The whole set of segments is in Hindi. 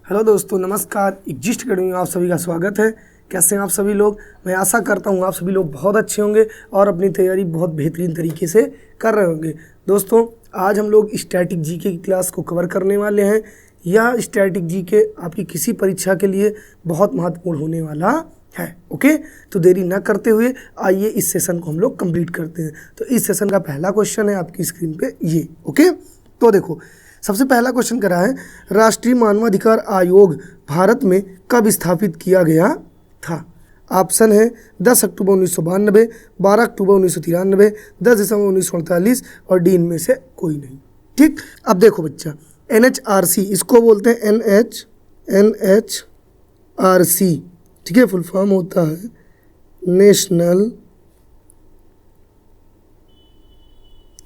हेलो दोस्तों, नमस्कार। एग्जिस्ट अकेडमी में आप सभी का स्वागत है। कैसे हैं आप सभी लोग? मैं आशा करता हूं आप सभी लोग बहुत अच्छे होंगे और अपनी तैयारी बहुत बेहतरीन तरीके से कर रहे होंगे। दोस्तों, आज हम लोग स्टैटिक जीके की क्लास को कवर करने वाले हैं। यह स्टैटिक जीके आपकी किसी परीक्षा के लिए बहुत महत्वपूर्ण होने वाला है। ओके, तो देरी न करते हुए आइए इस सेशन को हम लोग कंप्लीट करते हैं। तो इस सेशन का पहला क्वेश्चन है आपकी स्क्रीन पे ये। ओके, तो देखो, सबसे पहला क्वेश्चन करा है, राष्ट्रीय मानवाधिकार आयोग भारत में कब स्थापित किया गया था? ऑप्शन है 10 अक्टूबर 1992, 12 अक्टूबर 1993, 10 दिसंबर 1948 और डी इनमें से कोई नहीं। ठीक, अब देखो बच्चा, NHRC इसको बोलते हैं NHRC, ठीक है, फुल फॉर्म होता है national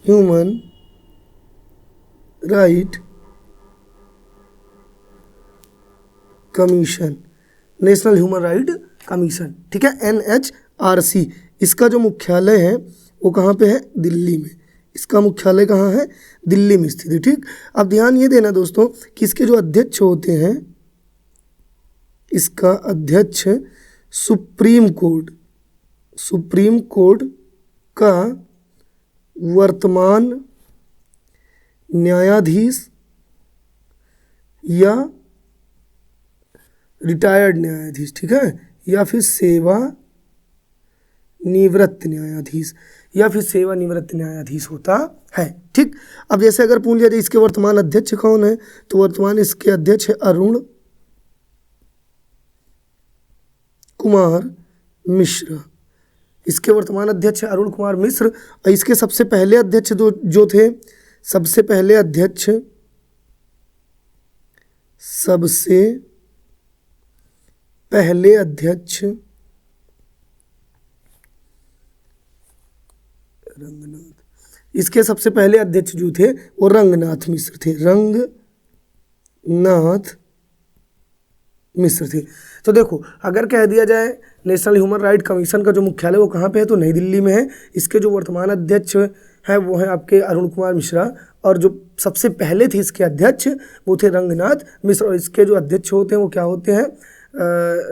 human right commission, national human right commission. ठीक है, NHRC। इसका जो मुख्यालय है वो कहाँ पे है? दिल्ली में। इसका मुख्यालय कहाँ है? दिल्ली में स्थित है। ठीक, अब ध्यान ये देना दोस्तों कि इसके जो अध्यक्ष होते हैं, इसका अध्यक्ष सुप्रीम कोर्ट का वर्तमान न्यायाधीश या रिटायर्ड न्यायाधीश, ठीक है, या फिर सेवानिवृत्त न्यायाधीश होता है। ठीक, अब जैसे अगर पूछ लिया जाए इसके वर्तमान अध्यक्ष कौन है, तो वर्तमान इसके अध्यक्ष है अरुण कुमार मिश्र। इसके वर्तमान अध्यक्ष है अरुण कुमार मिश्र। और इसके सबसे पहले अध्यक्ष जो थे, सबसे पहले अध्यक्ष रंगनाथ। इसके सबसे पहले अध्यक्ष जो थे वो रंगनाथ मिश्र थे, रंगनाथ मिश्र थे। तो देखो, अगर कह दिया जाए नेशनल ह्यूमन राइट कमीशन का जो मुख्यालय वो कहाँ पे है, तो नई दिल्ली में है। इसके जो वर्तमान अध्यक्ष हैं वो हैं आपके अरुण कुमार मिश्रा, और जो सबसे पहले थे इसके अध्यक्ष वो थे रंगनाथ मिश्र। और इसके जो अध्यक्ष होते हैं वो क्या होते हैं?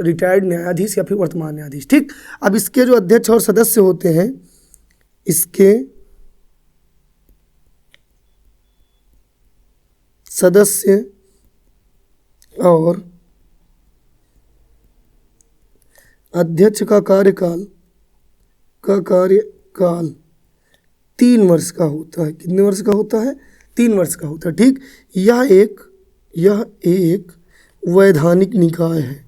रिटायर्ड न्यायाधीश या फिर वर्तमान न्यायाधीश। ठीक, अब इसके जो अध्यक्ष और सदस्य होते हैं, इसके सदस्य और अध्यक्ष का कार्यकाल 3 वर्ष का होता है। कितने वर्ष का होता है? 3 वर्ष का होता है। ठीक, यह एक वैधानिक निकाय है।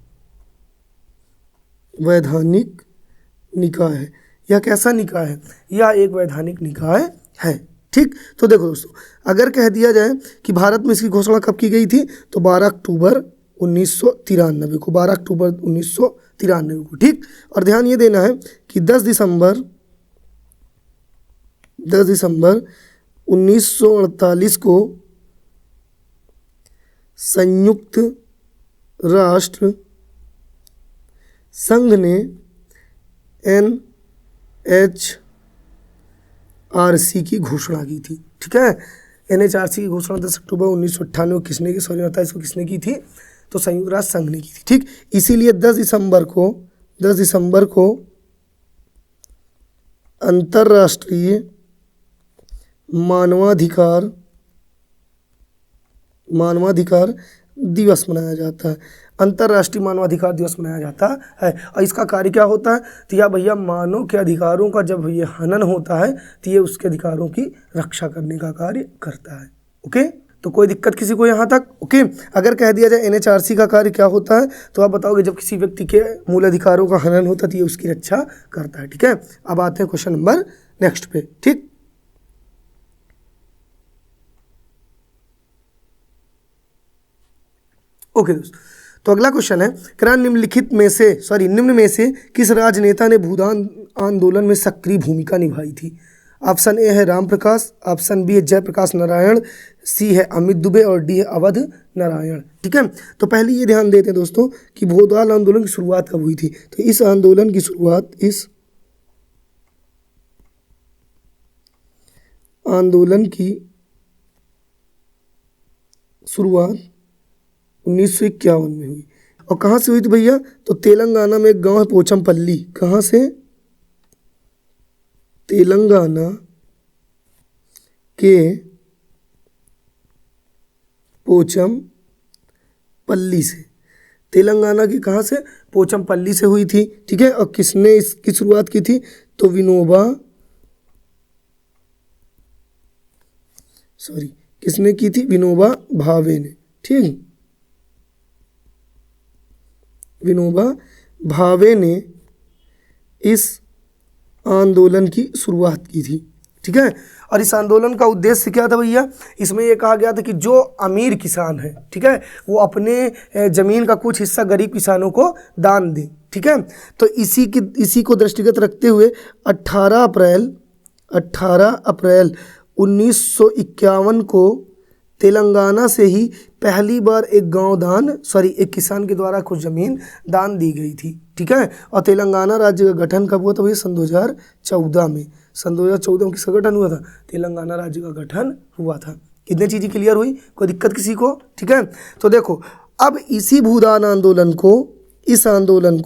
यह कैसा निकाय है? यह एक वैधानिक निकाय है। ठीक, तो देखो दोस्तों, अगर कह दिया जाए कि भारत में इसकी घोषणा कब की गई थी, तो 12 अक्टूबर 1993 को, 12 अक्टूबर 1993 को। ठीक, और ध्यान ये देना है कि 10 दिसंबर 1948 को संयुक्त राष्ट्र संघ ने NHRC की घोषणा की थी। ठीक है, NHRC की घोषणा 10 अक्टूबर 1998 किसने की, सॉरी बताया इसको किसने की थी, तो संयुक्त राष्ट्र संघ ने की थी। ठीक, इसीलिए 10 दिसंबर को अंतर्राष्ट्रीय मानवाधिकार दिवस मनाया जाता है। अंतर्राष्ट्रीय मानवाधिकार दिवस मनाया जाता है। और इसका कार्य क्या होता है? तो यह भैया मानव के अधिकारों का जब ये हनन होता है तो ये उसके अधिकारों की रक्षा करने का कार्य करता है। ओके, तो कोई दिक्कत किसी को यहाँ तक? ओके, अगर कह दिया जाए NHRC का कार्य क्या होता है, तो आप बताओगे जब किसी व्यक्ति के मूल अधिकारों का हनन होता है तो ये उसकी रक्षा करता है। ठीक है, अब आते हैं क्वेश्चन नंबर नेक्स्ट पे। ठीक, ओके दोस्तों, तो अगला क्वेश्चन है, निम्न में से किस राजनेता ने भूदान आंदोलन में सक्रिय भूमिका निभाई थी? ऑप्शन ए है राम प्रकाश, ऑप्शन बी है जयप्रकाश नारायण, सी है अमित दुबे और डी है अवध नारायण। ठीक है, तो पहले ये ध्यान देते हैं दोस्तों कि भूदान आंदोलन की शुरुआत कब हुई थी। तो इस आंदोलन की शुरुआत 19 1951 में हुई। और कहाँ से हुई थी भैया? तो तेलंगाना में एक गांव है पोचमपल्ली। कहाँ से? तेलंगाना के पोचमपल्ली से। तेलंगाना की कहाँ से? पोचमपल्ली से हुई थी। ठीक है। और किसने इसकी शुरुआत की थी? तो किसने की थी? विनोबा भावे ने। ठीक, विनोबा भावे ने इस आंदोलन की शुरुआत की थी। ठीक है। और इस आंदोलन का उद्देश्य क्या था भैया? इसमें यह कहा गया था कि जो अमीर किसान है, ठीक है, वो अपने ज़मीन का कुछ हिस्सा गरीब किसानों को दान दे। ठीक है। तो इसी को दृष्टिगत रखते हुए 18 अप्रैल 1951 को तेलंगाना से ही पहली बार एक किसान के द्वारा कुछ ज़मीन दान दी गई थी। ठीक है। और तेलंगाना राज्य का गठन कब हुआ था भैया? सन 2014 में। सन 2014 में किसका गठन हुआ था? तेलंगाना राज्य का गठन हुआ था। कितनी चीज़ें क्लियर हुई? कोई दिक्कत किसी को? ठीक है। तो देखो, अब इसी भूदान आंदोलन को, इस आंदोलन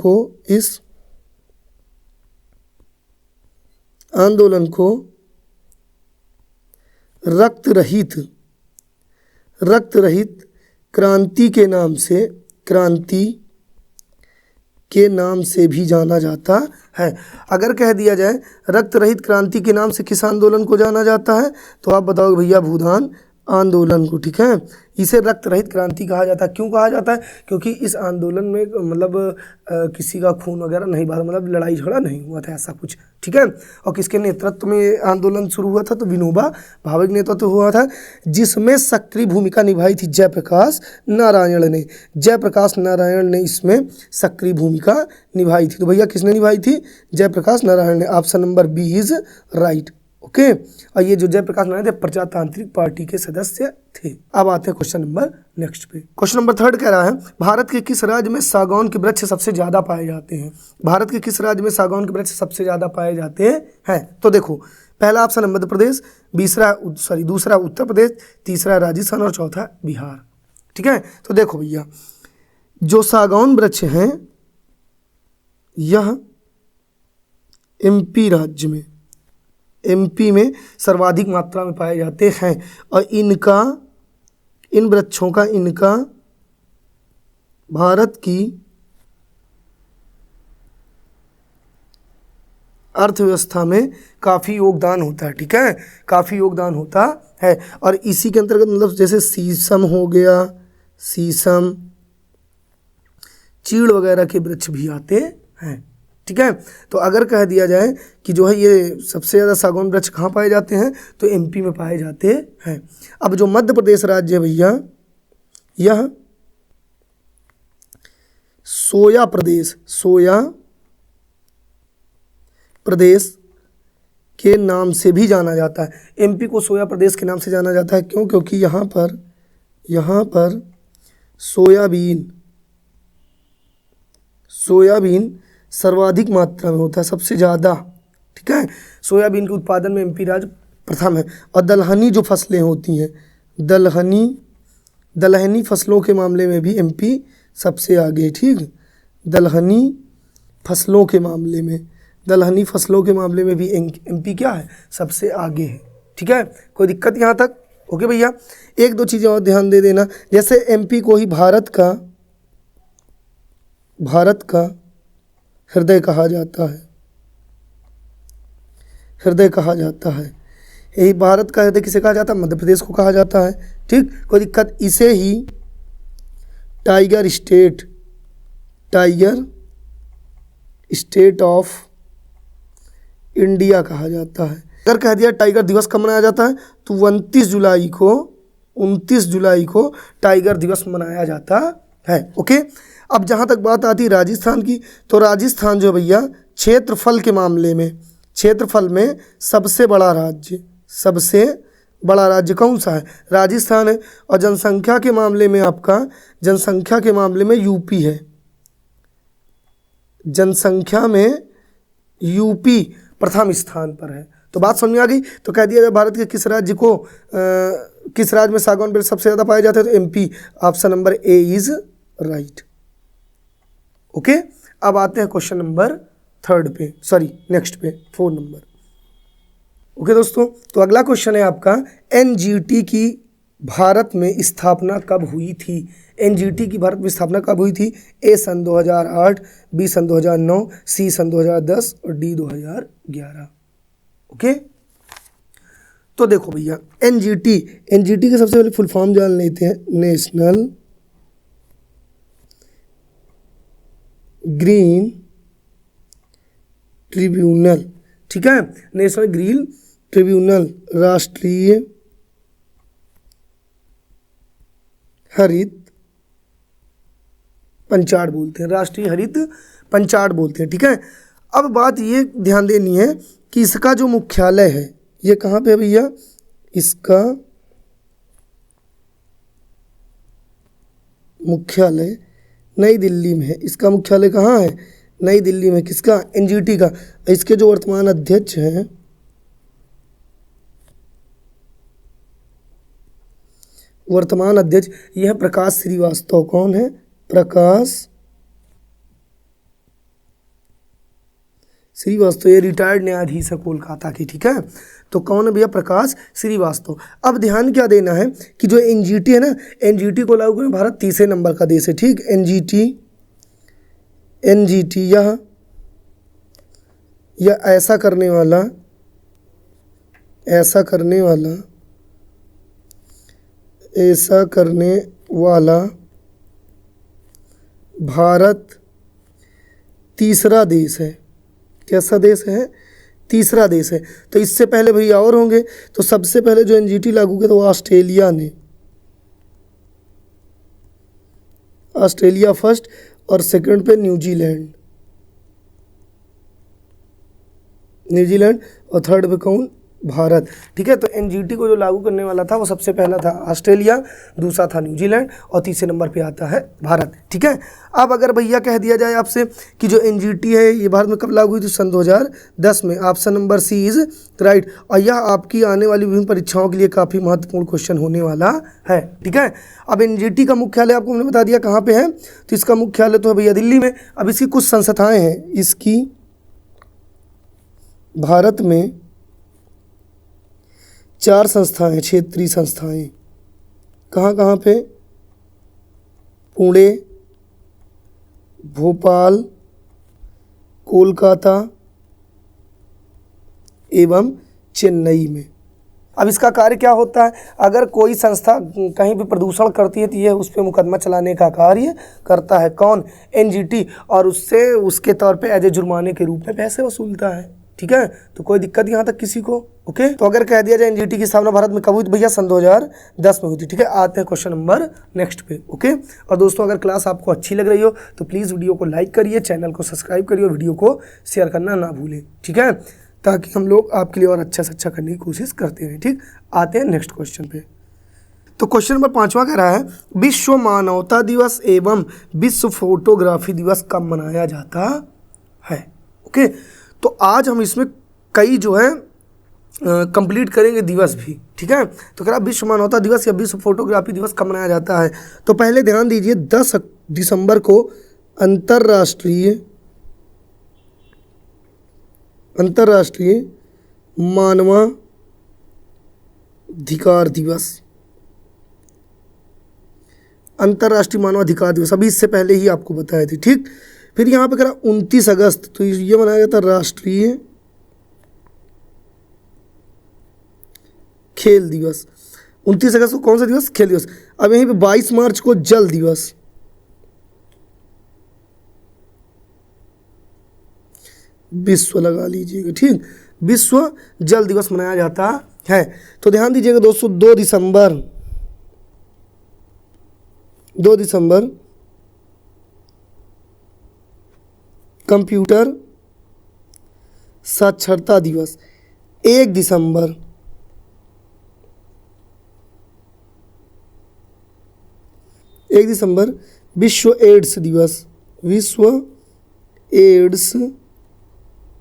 को रक्त रहित क्रांति के नाम से भी जाना जाता है। अगर कह दिया जाए रक्त रहित क्रांति के नाम से किस आंदोलन को जाना जाता है, तो आप बताओगे भैया भूदान आंदोलन को। ठीक है। इसे रक्त रहित क्रांति कहा जाता है। क्यों कहा जाता है? क्योंकि इस आंदोलन में मतलब किसी का खून वगैरह नहीं बहा, मतलब लड़ाई झगड़ा नहीं हुआ था, ऐसा कुछ। ठीक है। और किसके नेतृत्व में आंदोलन शुरू हुआ था? तो विनोबा भावे के नेतृत्व हुआ था, जिसमें सक्रिय भूमिका निभाई थी जयप्रकाश नारायण ने। जयप्रकाश नारायण ने इसमें सक्रिय भूमिका निभाई थी। तो भैया किसने निभाई थी? जयप्रकाश नारायण ने। Option number B is right. Okay. और ये जो जयप्रकाश नारायण थे प्रजातांत्रिक पार्टी के सदस्य थे। अब आते हैं क्वेश्चन नंबर नेक्स्ट पे। क्वेश्चन नंबर 3 कह रहा है, भारत के किस राज्य में सागौन के वृक्ष सबसे ज्यादा पाए जाते हैं? भारत के किस राज्य में सागौन के वृक्ष सबसे ज्यादा पाए जाते हैं? तो देखो, पहला ऑप्शन है मध्य प्रदेश, दूसरा उत्तर प्रदेश, तीसरा राजस्थान और चौथा बिहार। ठीक है। तो देखो भैया, जो सागौन वृक्ष हैं यह एमपी में सर्वाधिक मात्रा में पाए जाते हैं। और इन वृक्षों का भारत की अर्थव्यवस्था में काफ़ी योगदान होता है। ठीक है। काफ़ी योगदान होता है। और इसी के अंतर्गत मतलब जैसे शीशम हो गया, शीशम, चीड़ वगैरह के वृक्ष भी आते हैं। ठीक है। तो अगर कह दिया जाए कि जो है ये सबसे ज़्यादा सागौन वृक्ष कहाँ पाए जाते हैं, तो एमपी में पाए जाते हैं। अब जो मध्य प्रदेश राज्य है भैया, यह सोया प्रदेश के नाम से भी जाना जाता है। एमपी को सोया प्रदेश के नाम से जाना जाता है। क्यों? क्योंकि यहाँ पर सोयाबीन सर्वाधिक मात्रा में होता है, सबसे ज़्यादा। ठीक है। सोयाबीन के उत्पादन में एमपी राज्य प्रथम है। और दलहनी जो फसलें होती हैं, दलहनी फसलों के मामले में भी एमपी सबसे आगे है। ठीक। दलहनी फसलों के मामले में भी एमपी क्या है? सबसे आगे है। ठीक है। कोई दिक्कत यहाँ तक? ओके भैया। एक दो चीज़ें और ध्यान दे देना, जैसे एमपी को ही भारत का हृदय कहा जाता है। यही भारत का हृदय किसे कहा जाता है? मध्य प्रदेश को कहा जाता है। ठीक। कोई दिक्कत? इसे ही टाइगर स्टेट ऑफ इंडिया कहा जाता है। अगर कह दिया टाइगर दिवस कब मनाया जाता है, तो 29 जुलाई को टाइगर दिवस मनाया जाता है। ओके। अब जहाँ तक बात आती है राजस्थान की, तो राजस्थान जो भैया क्षेत्रफल में सबसे बड़ा राज्य कौन सा है? राजस्थान है। और जनसंख्या के मामले में यूपी है। जनसंख्या में यूपी प्रथम स्थान पर है। तो बात समझ में आ गई। तो कह दिया जाए भारत के किस राज्य को किस राज्य में सागौन पेड़ सबसे ज़्यादा पाए जाते हैं? तो MP, option number A is right. Okay, अब आते हैं क्वेश्चन नंबर नेक्स्ट पे 4 नंबर। ओके दोस्तों, तो अगला क्वेश्चन है आपका, एनजीटी की भारत में स्थापना कब हुई थी? एनजीटी की भारत में स्थापना कब हुई थी? ए सन 2008, बी सन 2009, सी सन 2010 और डी 2011। ओके, तो देखो भैया, एनजीटी के सबसे पहले फुल फॉर्म जान लेते हैं, नेशनल ग्रीन ट्रिब्यूनल। ठीक है, नेशनल ग्रीन ट्रिब्यूनल, राष्ट्रीय हरित पंचाट बोलते हैं, राष्ट्रीय हरित पंचाट बोलते हैं। ठीक है, अब बात ये ध्यान देनी है कि इसका जो मुख्यालय है ये कहाँ पे है भैया? इसका मुख्यालय नई दिल्ली में है। इसका मुख्यालय कहाँ है? नई दिल्ली में। किसका? एनजीटी का। इसके जो वर्तमान अध्यक्ष हैं, ये है प्रकाश श्रीवास्तव। कौन है? प्रकाश श्रीवास्तव, ये रिटायर्ड न्यायाधीश है कोलकाता की। ठीक है, तो कौन है भैया? प्रकाश श्रीवास्तव। अब ध्यान क्या देना है कि जो एनजीटी है ना, एनजीटी को लागू करने भारत तीसरे नंबर का देश है। ठीक, एनजीटी यह ऐसा करने वाला भारत तीसरा देश है। कैसा देश है? तीसरा देश है। तो इससे पहले भैया और होंगे। तो सबसे पहले जो एनजीटी लागू किया तो वो ऑस्ट्रेलिया फर्स्ट, और सेकंड पे न्यूजीलैंड, और थर्ड पे कौन? भारत। ठीक है, तो एनजीटी को जो लागू करने वाला था वो सबसे पहला था ऑस्ट्रेलिया, दूसरा था न्यूजीलैंड और तीसरे नंबर पे आता है भारत। ठीक है, अब अगर भैया कह दिया जाए आपसे कि जो एनजीटी है ये भारत में कब लागू हुई थी? सन 2010 में। Option number C is right. और यह आपकी आने वाली विभिन्न परीक्षाओं के लिए काफ़ी महत्वपूर्ण क्वेश्चन होने वाला है। ठीक है, अब एनजीटी का मुख्यालय आपको हमने बता दिया कहाँ पे है। तो इसका मुख्यालय तो है भैया दिल्ली में। अब इसकी कुछ संस्थाएँ हैं। इसकी भारत में 4 संस्थाएं, क्षेत्रीय संस्थाएं। कहाँ पे? पुणे, भोपाल, कोलकाता एवं चेन्नई में। अब इसका कार्य क्या होता है? अगर कोई संस्था कहीं भी प्रदूषण करती है तो यह उस पर मुकदमा चलाने का कार्य करता है। कौन? एनजीटी। और उससे उसके तौर पे एज ए जुर्माने के रूप में पैसे वसूलता है। ठीक है, तो कोई दिक्कत यहाँ तक किसी को? ओके, तो अगर कह दिया जाए एनजीटी की स्थापना भारत में कब हुई? भैया सन 2010 में हुई थी। ठीक है, आते हैं क्वेश्चन नंबर नेक्स्ट पे। ओके, और दोस्तों अगर क्लास आपको अच्छी लग रही हो तो प्लीज़ वीडियो को लाइक करिए, चैनल को सब्सक्राइब करिए और वीडियो को शेयर करना ना भूलें। ठीक है, ताकि हम लोग आपके लिए और अच्छा से अच्छा करने की कोशिश करते हैं। ठीक, आते हैं नेक्स्ट क्वेश्चन पे। तो क्वेश्चन नंबर 5वां कह रहा है, विश्व मानवता दिवस एवं विश्व फोटोग्राफी दिवस कब मनाया जाता है? ओके, तो आज हम इसमें कई जो है कंप्लीट करेंगे दिवस भी। ठीक है, तो कह रहा विश्व मानवता दिवस या विश्व फोटोग्राफी दिवस कब मनाया जाता है? तो पहले ध्यान दीजिए, 10 दिसंबर को अंतर्राष्ट्रीय मानवाधिकार दिवस, अंतर्राष्ट्रीय मानवाधिकार दिवस अभी इससे पहले ही आपको बताया थी। ठीक, फिर यहाँ पे कह रहा 29 अगस्त, तो ये मनाया जाता है राष्ट्रीय खेल दिवस। 29 अगस्त को कौन सा दिवस? खेल दिवस। अब यहीं पे 22 मार्च को जल दिवस, विश्व लगा लीजिएगा। ठीक, विश्व जल दिवस मनाया जाता है। तो ध्यान दीजिएगा दोस्तों, 2 दिसंबर कंप्यूटर साक्षरता दिवस, 1 दिसंबर विश्व एड्स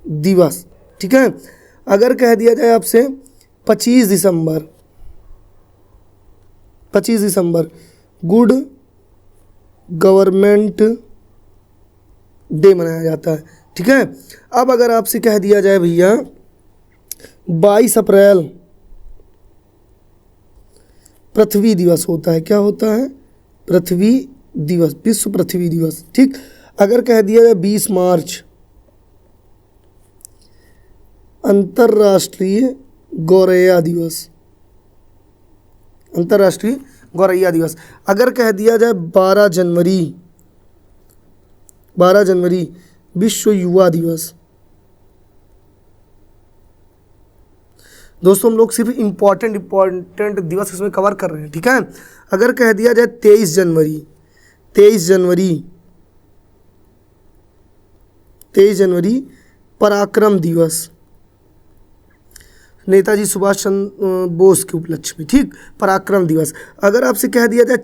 दिवस। ठीक है, अगर कह दिया जाए आपसे 25 दिसंबर 25 दिसंबर गुड गवर्नमेंट डे मनाया जाता है। ठीक है, अब अगर आपसे कह दिया जाए भैया 22 अप्रैल पृथ्वी दिवस होता है, क्या होता है? पृथ्वी दिवस, विश्व पृथ्वी दिवस। ठीक, अगर कह दिया जाए 20 मार्च अंतर्राष्ट्रीय गौरैया दिवस, अंतर्राष्ट्रीय गौरैया दिवस। अगर कह दिया जाए 12 जनवरी विश्व युवा दिवस। दोस्तों हम लोग सिर्फ इम्पॉर्टेंट दिवस इसमें कवर कर रहे हैं। ठीक है, अगर कह दिया जाए 23 जनवरी पराक्रम दिवस, नेताजी सुभाष चंद्र बोस के उपलक्ष्य में। ठीक, पराक्रम दिवस। अगर आपसे कह दिया जाए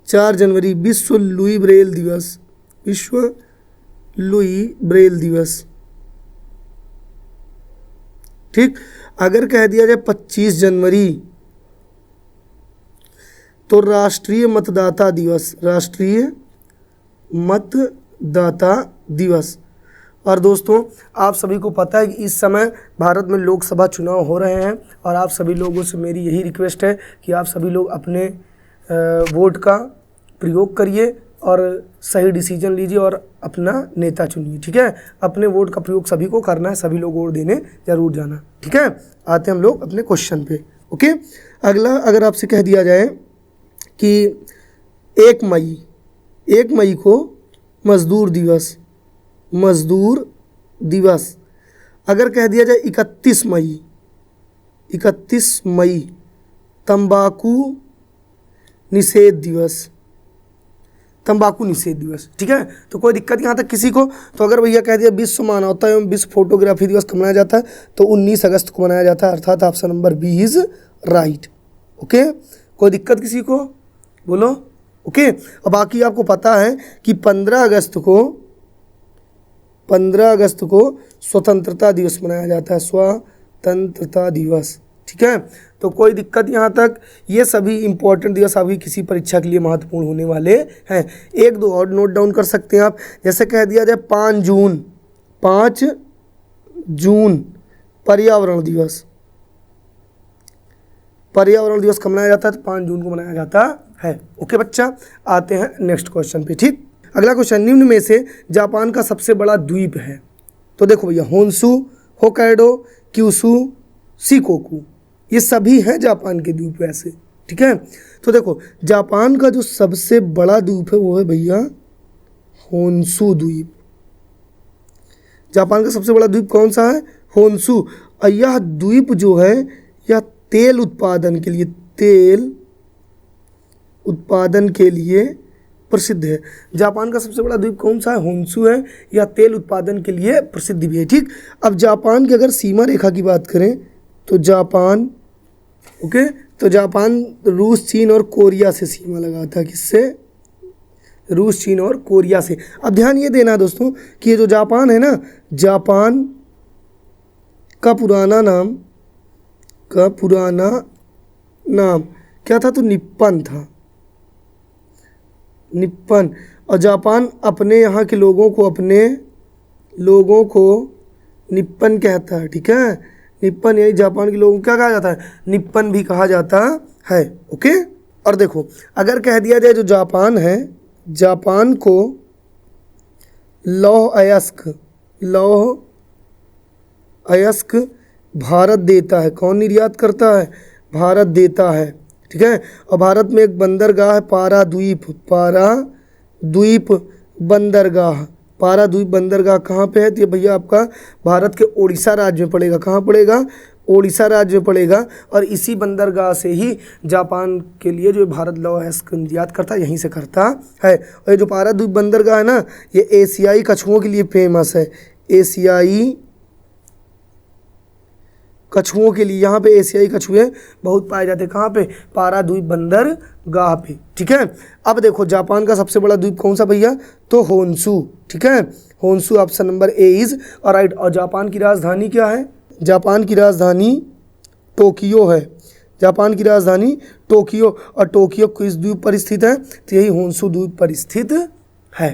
4 जनवरी विश्व लुई ब्रेल दिवस, विश्व लुई ब्रेल दिवस। ठीक, अगर कह दिया जाए 25 जनवरी तो राष्ट्रीय मतदाता दिवस, राष्ट्रीय मतदाता दिवस। और दोस्तों आप सभी को पता है कि इस समय भारत में लोकसभा चुनाव हो रहे हैं और आप सभी लोगों से मेरी यही रिक्वेस्ट है कि आप सभी लोग अपने वोट का प्रयोग करिए और सही डिसीजन लीजिए और अपना नेता चुनिए। ठीक है, अपने वोट का प्रयोग सभी को करना है, सभी लोग वोट देने ज़रूर जाना। ठीक है, आते हैं हम लोग अपने क्वेश्चन पे। ओके, अगला अगर आपसे कह दिया जाए कि 1 मई को मजदूर दिवस। अगर कह दिया जाए 31 मई तंबाकू निषेध दिवस, ठीक है, तो कोई दिक्कत यहाँ तक किसी को? तो अगर भैया कह दिया विश्व मानवता एवं विश्व फोटोग्राफी दिवस कब मनाया जाता है तो 19 अगस्त को मनाया जाता है, अर्थात option number B is right. Okay, कोई दिक्कत किसी को? बोलो। ओके, और बाकी आपको पता है कि 15 अगस्त को स्वतंत्रता दिवस मनाया जाता है, स्वतंत्रता दिवस। ठीक है, तो कोई दिक्कत यहाँ तक? ये सभी इंपॉर्टेंट दिवस आपकी किसी परीक्षा के लिए महत्वपूर्ण होने वाले हैं। 1-2 और नोट डाउन कर सकते हैं आप। जैसे कह दिया जाए 5 जून पर्यावरण दिवस कब मनाया जाता है? तो 5 जून को मनाया जाता है। ओके बच्चा, आते हैं नेक्स्ट क्वेश्चन पे। ठीक, अगला क्वेश्चन, निम्न में से जापान का सबसे बड़ा द्वीप है? तो देखो भैया, होन्शु, होक्काइडो, क्यूशू, शिकोकू, ये सभी हैं जापान के द्वीप वैसे। ठीक है, तो देखो जापान का जो सबसे बड़ा द्वीप है वो है भैया होन्शु द्वीप। जापान का सबसे बड़ा द्वीप कौन सा है? होन्शु। और यह द्वीप जो है यह तेल उत्पादन के लिए प्रसिद्ध है। जापान का सबसे बड़ा द्वीप कौन सा है? होन्शु है। यह तेल उत्पादन के लिए प्रसिद्ध भी है। ठीक, अब जापान की अगर सीमा रेखा की बात करें तो जापान, ओके, तो जापान रूस, चीन और कोरिया से सीमा लगाता है। किससे? रूस, चीन और कोरिया से। अब ध्यान ये देना दोस्तों कि ये जो जापान है ना, जापान का पुराना नाम क्या था? तो निप्पन था, निप्पन। और जापान अपने यहाँ के लोगों को निप्पन कहता है। ठीक है, निप्पन यानी जापान के लोगों को क्या कहा जाता है? निप्पन भी कहा जाता है। ओके, और देखो अगर कह दिया जाए जो जापान है, जापान को लौह अयस्क भारत देता है। कौन निर्यात करता है? भारत देता है। ठीक है, और भारत में एक बंदरगाह है पाराद्वीप बंदरगाह कहाँ पे है? तो ये भैया आपका भारत के ओडिशा राज्य में पड़ेगा। कहाँ पड़ेगा? ओडिशा राज्य में पड़ेगा। और इसी बंदरगाह से ही जापान के लिए जो भारत लौह अयस्क निर्यात करता है, यहीं से करता है। और ये जो पाराद्वीप बंदरगाह है ना, ये एशियाई कछुओं के लिए फेमस है। एशियाई कछुओं के लिए, यहाँ पे एशियाई कछुए बहुत पाए जाते हैं। कहाँ पे? पाराद्वीप बंदरगाह पे। ठीक है, अब देखो जापान का सबसे बड़ा द्वीप कौन सा भैया? तो होन्शु। ठीक है, Honshu option number A is right. और जापान की राजधानी क्या है? जापान की राजधानी टोक्यो है। जापान की राजधानी टोक्यो, और टोक्यो किस द्वीप पर स्थित है? तो यही होन्शु द्वीप पर स्थित है।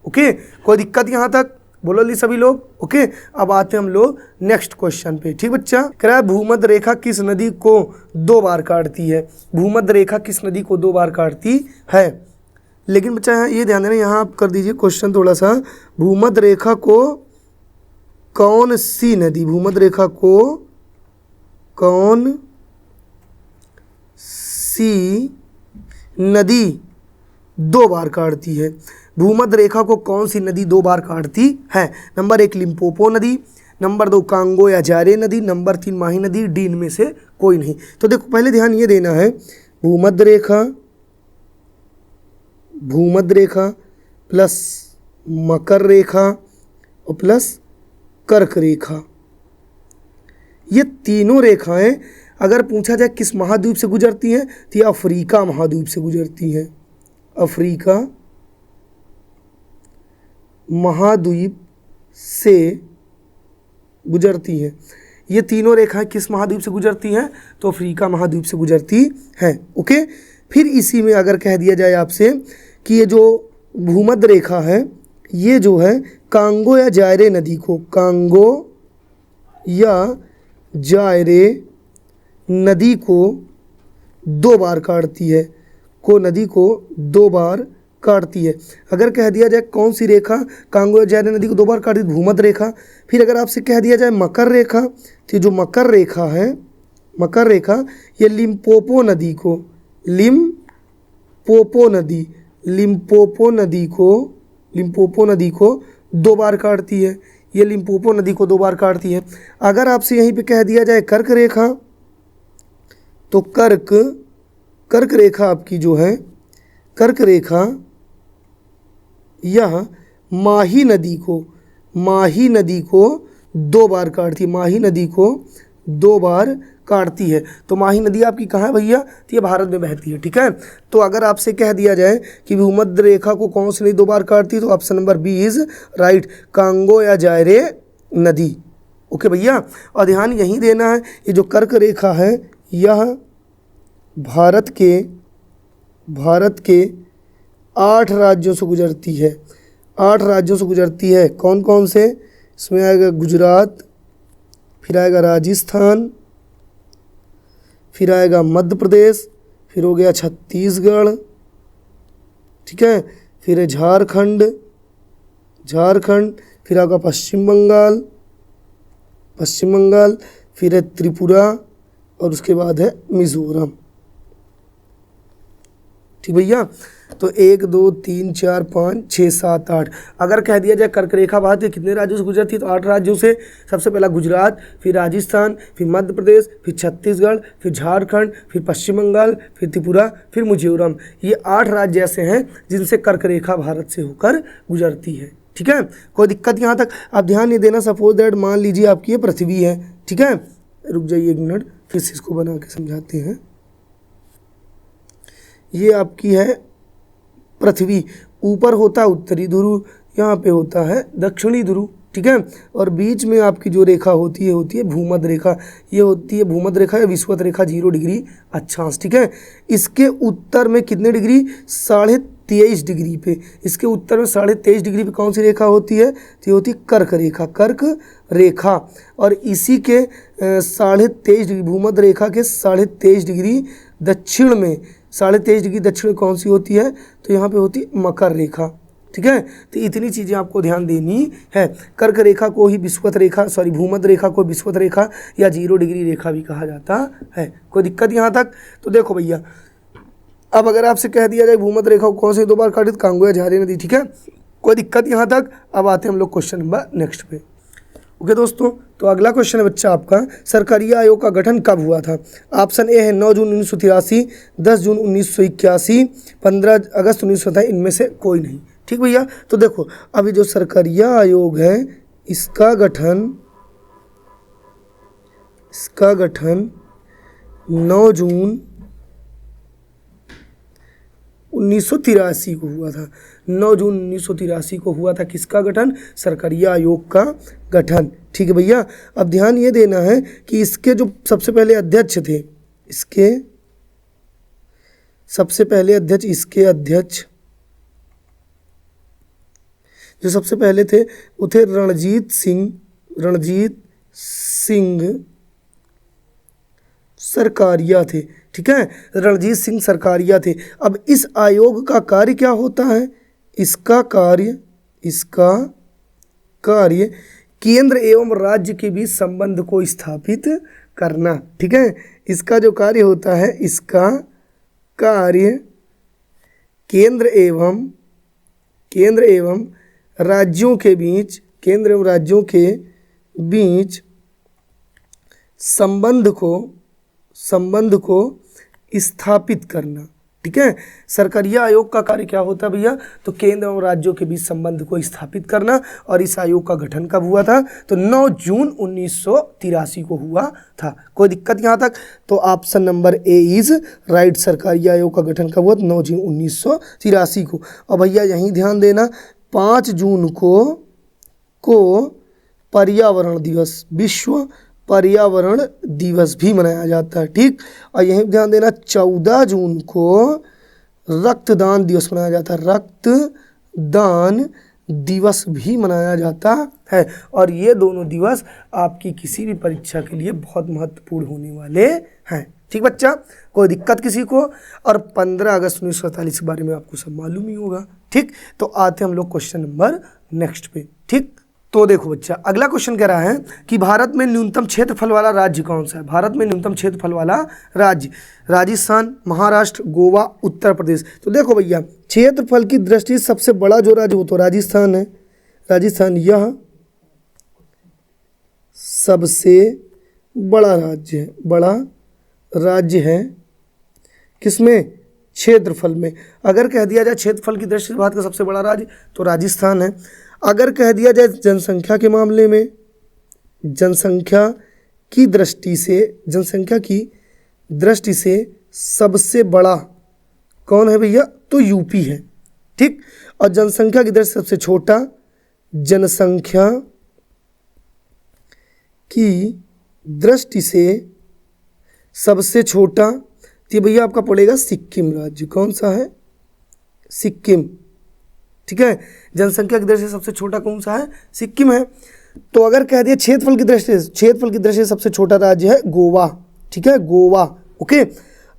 ओके, कोई दिक्कत यहाँ तक? बोलो ली सभी लोग। ओके, अब आते हैं हम लोग नेक्स्ट क्वेश्चन पे। ठीक बच्चा, कह रहा है भूमध्य रेखा किस नदी को 2 बार काटती है? भूमध्य रेखा किस नदी को 2 बार काटती है? लेकिन बच्चा यहाँ ये ध्यान देना, यहाँ आप कर दीजिए क्वेश्चन थोड़ा सा, भूमध्य रेखा को कौन सी नदी, भूमध्य रेखा को कौन सी नदी 2 बार काटती है? भूमध्य रेखा को कौन सी नदी 2 बार काटती है? नंबर 1 लिम्पोपो नदी, नंबर 2 कांगो या जारे नदी, नंबर 3 माही नदी, डी इनमें से कोई नहीं। तो देखो पहले ध्यान ये देना है, भूमध्य रेखा प्लस मकर रेखा और प्लस कर्क रेखा, ये तीनों रेखाएं अगर पूछा जाए किस महाद्वीप से गुजरती हैं तो ये अफ्रीका महाद्वीप से गुजरती हैं। अफ्रीका महाद्वीप से गुजरती हैं। ये तीनों रेखाएं किस महाद्वीप से गुजरती हैं? तो अफ्रीका महाद्वीप से गुजरती हैं। ओके, फिर इसी में अगर कह दिया जाए आपसे कि ये जो भूमध्य रेखा है ये जो है कांगो या जायरे नदी को, कांगो या जायरे नदी को 2 बार काटती है, नदी को 2 बार काटती है। अगर कह दिया जाए कौन सी रेखा कांगो या जायरे नदी को 2 बार काटती है? भूमध्य रेखा। फिर अगर आपसे कह दिया जाए मकर रेखा, तो जो मकर रेखा है, मकर रेखा ये लिम्पोपो नदी को, लिम्पोपो नदी को 2 बार काटती है। ये लिम्पोपो नदी को 2 बार काटती है। अगर आपसे यहीं पे कह दिया जाए कर्क रेखा, तो कर्क रेखा आपकी जो है, कर्क रेखा यह माही नदी को 2 बार काटती है, माही नदी को 2 बार काटती है। तो माही नदी आपकी कहाँ है भैया? तो ये भारत में बहती है। ठीक है, तो अगर आपसे कह दिया जाए कि भूमध्य रेखा को कौन सी नदी 2 बार काटती है, तो option number B is right, Congo या जायरे नदी। ओके भैया, और ध्यान यही देना है, ये जो कर्क रेखा है यह भारत के 8 राज्यों से गुजरती है। 8 राज्यों से गुजरती है। कौन कौन से? इसमें आएगा गुजरात, फिर आएगा राजस्थान, फिर आएगा मध्य प्रदेश, फिर हो गया छत्तीसगढ़, ठीक है, फिर है झारखंड, फिर आएगा पश्चिम बंगाल, फिर है त्रिपुरा और उसके बाद है मिजोरम। ठीक भैया, तो 1 2 3 4 5 6 7 8। अगर कह दिया जाए कर्क रेखा भारत के कितने राज्यों से गुजरती है? तो 8 राज्यों से। सबसे पहला गुजरात, फिर राजस्थान, फिर मध्य प्रदेश, फिर छत्तीसगढ़, फिर झारखंड, फिर पश्चिम बंगाल, फिर त्रिपुरा, फिर मिजोरम। ये 8 राज्य ऐसे हैं जिनसे कर्क रेखा भारत से होकर गुजरती है। ठीक है, कोई दिक्कत यहाँ तक? आप ध्यान नहीं देना, सपोज दैट मान लीजिए आपकी ये पृथ्वी है। ठीक है, रुक जाइए 1 मिनट, फिर से इसको बना के समझाते हैं। ये आपकी है पृथ्वी, ऊपर होता है उत्तरी ध्रुव, यहाँ पे होता है दक्षिणी ध्रुव। ठीक है, और बीच में आपकी जो रेखा होती है भूमध्य रेखा। ये होती है भूमध्य रेखा या विषुवत रेखा 0 डिग्री अक्षांश। ठीक है, इसके उत्तर में कितने डिग्री? 23.5 डिग्री पे। इसके उत्तर में 23.5 डिग्री पे कौन सी रेखा होती है? तो ये होती है कर्क रेखा। और इसी के 23.5 डिग्री, भूमध्य रेखा के 23.5 डिग्री दक्षिण में, 23.5 डिग्री दक्षिण में कौन सी होती है? तो यहाँ पे होती है मकर रेखा। ठीक है, तो इतनी चीज़ें आपको ध्यान देनी है। कर्क रेखा को ही विषुवत रेखा, भूमध्य रेखा को विषुवत रेखा या 0 डिग्री रेखा भी कहा जाता है। कोई दिक्कत यहाँ तक? तो देखो भैया, अब अगर आपसे कह दिया जाए भूमध्य रेखा को कौन से 2 बार काटी? कांगो या जायरे नदी। ठीक है, कोई दिक्कत यहाँ तक? अब आते हैं हम लोग क्वेश्चन नंबर नेक्स्ट पे। ओके दोस्तों, तो अगला क्वेश्चन है बच्चा आपका, सरकारिया आयोग का गठन कब हुआ था? ऑप्शन ए है 9 जून 1983, 10 जून 1981, 15 अगस्त 1927, इनमें से कोई नहीं। ठीक भैया, तो देखो अभी जो सरकारिया आयोग है इसका गठन 9 जून 1983 को हुआ था। 9 जून 1983 को हुआ था किसका गठन? सरकारिया आयोग का गठन। ठीक है भैया, अब ध्यान ये देना है कि इसके जो सबसे पहले अध्यक्ष थे, इसके सबसे पहले अध्यक्ष, इसके अध्यक्ष जो सबसे पहले थे वो थे रणजीत सिंह सरकारिया थे। ठीक है, रणजीत सिंह सरकारिया थे। अब इस आयोग का कार्य क्या होता है? इसका कार्य केंद्र एवं राज्य के बीच संबंध को स्थापित करना। ठीक है, इसका जो कार्य होता है, इसका कार्य केंद्र एवं राज्यों के बीच संबंध को स्थापित करना। ठीक है, सरकारिया आयोग का कार्य क्या होता है भैया? तो केंद्र और राज्यों के बीच संबंध को स्थापित करना। और इस आयोग का गठन कब हुआ था? तो 9 जून 1983 को हुआ था। कोई दिक्कत यहाँ तक? तो option number A is right. Sarkaria आयोग का गठन कब हुआ? 9 जून 1983 को। और भैया यहीं ध्यान देना, 5 जून को पर्यावरण दिवस, विश्व पर्यावरण दिवस भी मनाया जाता है। ठीक, और यहीं ध्यान देना, 14 जून को रक्तदान दिवस मनाया जाता है। रक्तदान दिवस भी मनाया जाता है। और ये दोनों दिवस आपकी किसी भी परीक्षा के लिए बहुत महत्वपूर्ण होने वाले हैं। ठीक बच्चा, कोई दिक्कत किसी को? और 15 अगस्त 1947 के बारे में आपको सब मालूम ही होगा। ठीक, तो आते हम लोग क्वेश्चन नंबर नेक्स्ट पे। ठीक, तो देखो बच्चा, अगला क्वेश्चन कह रहा है कि भारत में न्यूनतम क्षेत्रफल वाला राज्य कौन सा है? भारत में न्यूनतम क्षेत्रफल वाला राज्य राजस्थान, महाराष्ट्र, गोवा, उत्तर प्रदेश। तो देखो भैया, क्षेत्रफल की दृष्टि से सबसे बड़ा जो राज्य वो तो राजस्थान है। राजस्थान यह सबसे बड़ा राज्य है। किसमें? क्षेत्रफल में। अगर कह दिया जाए क्षेत्रफल की दृष्टि से भारत का सबसे बड़ा राज्य तो राजस्थान है। अगर कह दिया जाए जनसंख्या के मामले में, जनसंख्या की दृष्टि से सबसे बड़ा कौन है भैया? तो यूपी है। ठीक, और जनसंख्या की दृष्टि से सबसे छोटा, जनसंख्या की दृष्टि से सबसे छोटा तो भैया आपका पड़ेगा सिक्किम राज्य। कौन सा है? सिक्किम। ठीक है, जनसंख्या की दृष्टि से सबसे छोटा कौन सा है? सिक्किम है। तो अगर कह दिया क्षेत्रफल की दृष्टि से सबसे छोटा राज्य है गोवा। ठीक है, गोवा। ओके,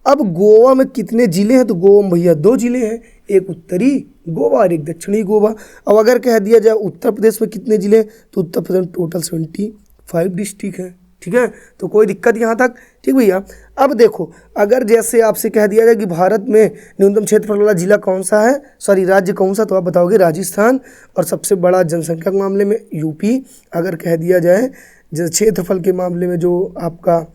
अब गोवा में कितने जिले हैं? तो गोवा में भैया 2 जिले हैं, एक उत्तरी गोवा और एक दक्षिणी गोवा। अब अगर कह दिया जाए उत्तर प्रदेश में कितने जिले हैं? तो उत्तर प्रदेश में टोटल 75 डिस्ट्रिक्ट है। ठीक है, तो कोई दिक्कत यहाँ तक? ठीक भैया, अब देखो, अगर जैसे आपसे कह दिया जाए कि भारत में न्यूनतम क्षेत्रफल वाला जिला कौन सा है, राज्य कौन सा, तो आप बताओगे राजस्थान। और सबसे बड़ा जनसंख्या के मामले में यूपी। अगर कह दिया जाए क्षेत्रफल के मामले में जो आपका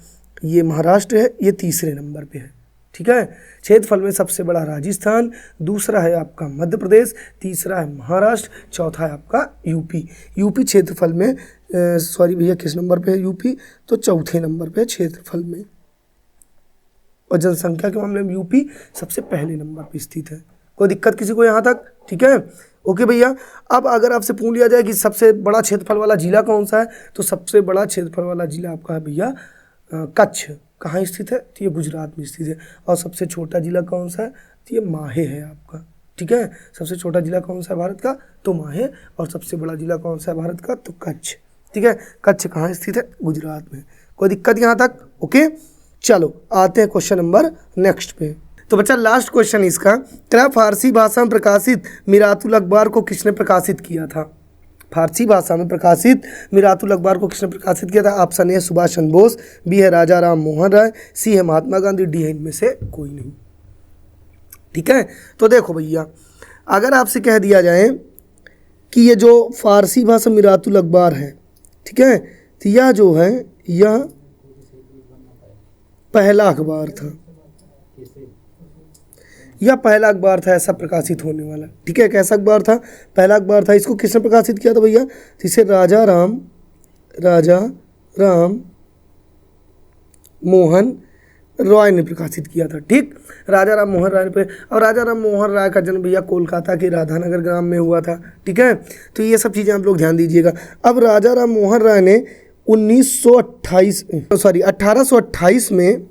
ये महाराष्ट्र है, ये तीसरे नंबर पे है। ठीक है, क्षेत्रफल में सबसे बड़ा राजस्थान, दूसरा है आपका मध्य प्रदेश, तीसरा है महाराष्ट्र, चौथा है आपका यूपी। यूपी क्षेत्रफल में भैया किस नंबर पे है यूपी? तो चौथे नंबर पे क्षेत्रफल में। और जनसंख्या के मामले में यूपी सबसे पहले नंबर पे स्थित है। कोई दिक्कत किसी को यहाँ तक? ठीक है, ओके भैया। अब अगर आपसे पूछ लिया जाए कि सबसे बड़ा क्षेत्रफल वाला जिला कौन सा है, तो सबसे बड़ा क्षेत्रफल वाला जिला आपका है भैया कच्छ। कहाँ स्थित है? तो ये गुजरात में स्थित है। और सबसे छोटा जिला कौन सा है? तो ये माहे है आपका। ठीक है, सबसे छोटा जिला कौन सा है भारत का? तो माहे। और सबसे बड़ा जिला कौन सा है भारत का? तो कच्छ। ठीक है, कच्छ कहाँ स्थित है? गुजरात में। कोई दिक्कत यहाँ तक? ओके, चलो आते हैं क्वेश्चन नंबर नेक्स्ट पे। तो बच्चा लास्ट क्वेश्चन इसका, क्या फारसी भाषा में प्रकाशित मिरातुल अखबार को किसने प्रकाशित किया था? फारसी भाषा में प्रकाशित मिरातुल अखबार को किसने प्रकाशित किया था? Option A Subhash Chandra Bose, B है राजा राम मोहन राय, सी है महात्मा गांधी, डी है इनमें से कोई नहीं। ठीक है, तो देखो भैया, अगर आपसे कह दिया जाए कि ये जो फारसी भाषा मिरातुल अखबार है, ठीक है, तो यह जो है यह पहला अखबार था, यह पहला अखबार था ऐसा प्रकाशित होने वाला। ठीक है, कैसा अखबार था? पहला अखबार था। इसको किसने प्रकाशित किया था भैया? इसे राजा राम मोहन रॉय ने प्रकाशित किया था। ठीक, राजा राम मोहन राय पे। और राजा राम मोहन राय का जन्म भैया कोलकाता के राधानगर ग्राम में हुआ था। ठीक है, तो ये सब चीज़ें आप लोग ध्यान दीजिएगा। अब राजा राम मोहन राय ने 1828 में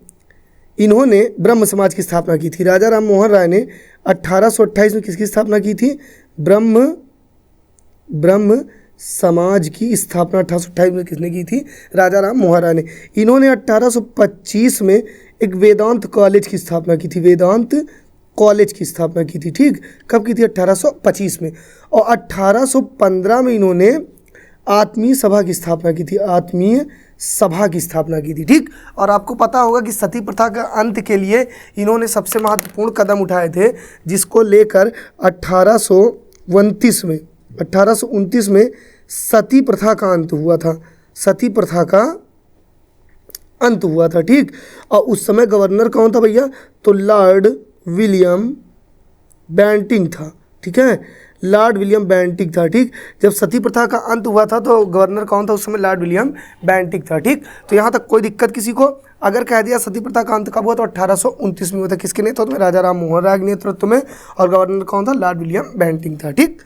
इन्होंने ब्रह्म समाज की स्थापना की थी। राजा राम मोहन राय ने 1828 में किसकी स्थापना की थी? ब्रह्म समाज की स्थापना 1828 में किसने की थी? राजा राम मोहन राय ने। इन्होंने 1825 में एक वेदांत कॉलेज की स्थापना की थी। वेदांत कॉलेज की स्थापना की थी। ठीक, कब की थी? 1825 में। और 1815 में इन्होंने आत्मीय सभा की स्थापना की थी। आत्मीय सभा की स्थापना की थी। ठीक, और आपको पता होगा कि सती प्रथा का अंत के लिए इन्होंने सबसे महत्वपूर्ण कदम उठाए थे, जिसको लेकर 1829 में सती प्रथा का अंत हुआ था। सती प्रथा का अंत हुआ था। ठीक, और उस समय गवर्नर कौन था भैया? तो लॉर्ड विलियम बेंटिंक था। ठीक है, लॉर्ड विलियम बेंटिक था। ठीक, जब सती प्रथा का अंत हुआ था तो गवर्नर कौन था उस समय? लॉर्ड विलियम बेंटिक था। ठीक, तो यहाँ तक कोई दिक्कत किसी को? अगर कह दिया सती प्रथा का अंत कब हुआ तो 1829 में हुआ था। किसके नेतृत्व में? राजा राम मोहन राय के नेतृत्व में। और गवर्नर कौन था? लॉर्ड विलियम बेंटिक था। ठीक,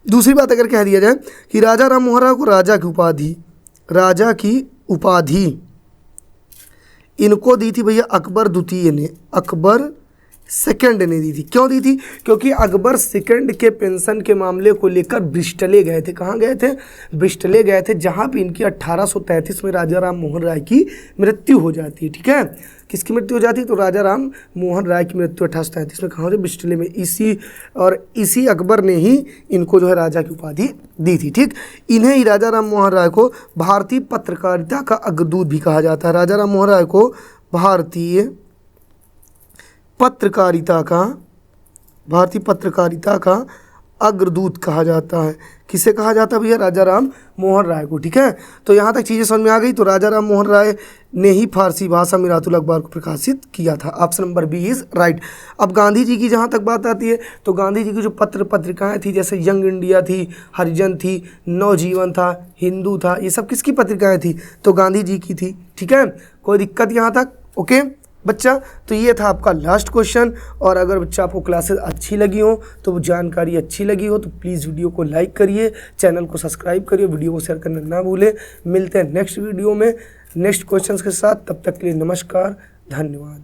दूसरी बात अगर कह दिया जाए कि राजा राम मोहन राय को राजा की उपाधि इनको दी थी भैया अकबर द्वितीय ने, अकबर सेकंड ने दी थी। क्यों दी थी? क्योंकि अकबर सेकंड के पेंशन के मामले को लेकर ब्रिस्टले गए थे। कहाँ गए थे? ब्रिस्टले गए थे, जहाँ पे इनकी 1833 में राजा राम मोहन राय की मृत्यु हो जाती है। ठीक है, किसकी मृत्यु हो जाती है? तो राजा राम मोहन राय की मृत्यु 1833 में कहाँ हो? ब्रिस्टले में। इसी अकबर ने ही इनको जो है राजा की उपाधि दी थी। ठीक, इन्हें ही राजा राम मोहन राय को भारतीय पत्रकारिता का अग्रदूत भी कहा जाता है। राजा राम मोहन राय को भारतीय पत्रकारिता का अग्रदूत कहा जाता है। किसे कहा जाता है भैया? राजा राम मोहन राय को। ठीक है, तो यहाँ तक चीज़ें समझ में आ गई। तो राजा राम मोहन राय ने ही फारसी भाषा मिरातुल अखबार को प्रकाशित किया था। Option number B is right. अब गांधी जी की जहाँ तक बात आती है तो गांधी जी की जो पत्रिकाएँ थी, जैसे यंग इंडिया थी, हरिजन थी, नवजीवन था, हिंदू था, ये सब किसकी पत्रिकाएँ थी? तो गांधी जी की थी। ठीक है, कोई दिक्कत यहाँ तक? ओके बच्चा, तो ये था आपका लास्ट क्वेश्चन। और अगर बच्चा आपको क्लासेस अच्छी लगी हो, तो जानकारी अच्छी लगी हो, तो प्लीज़ वीडियो को लाइक करिए, चैनल को सब्सक्राइब करिए, वीडियो को शेयर करना ना भूलें। मिलते हैं नेक्स्ट वीडियो में नेक्स्ट क्वेश्चंस के साथ। तब तक के लिए नमस्कार, धन्यवाद।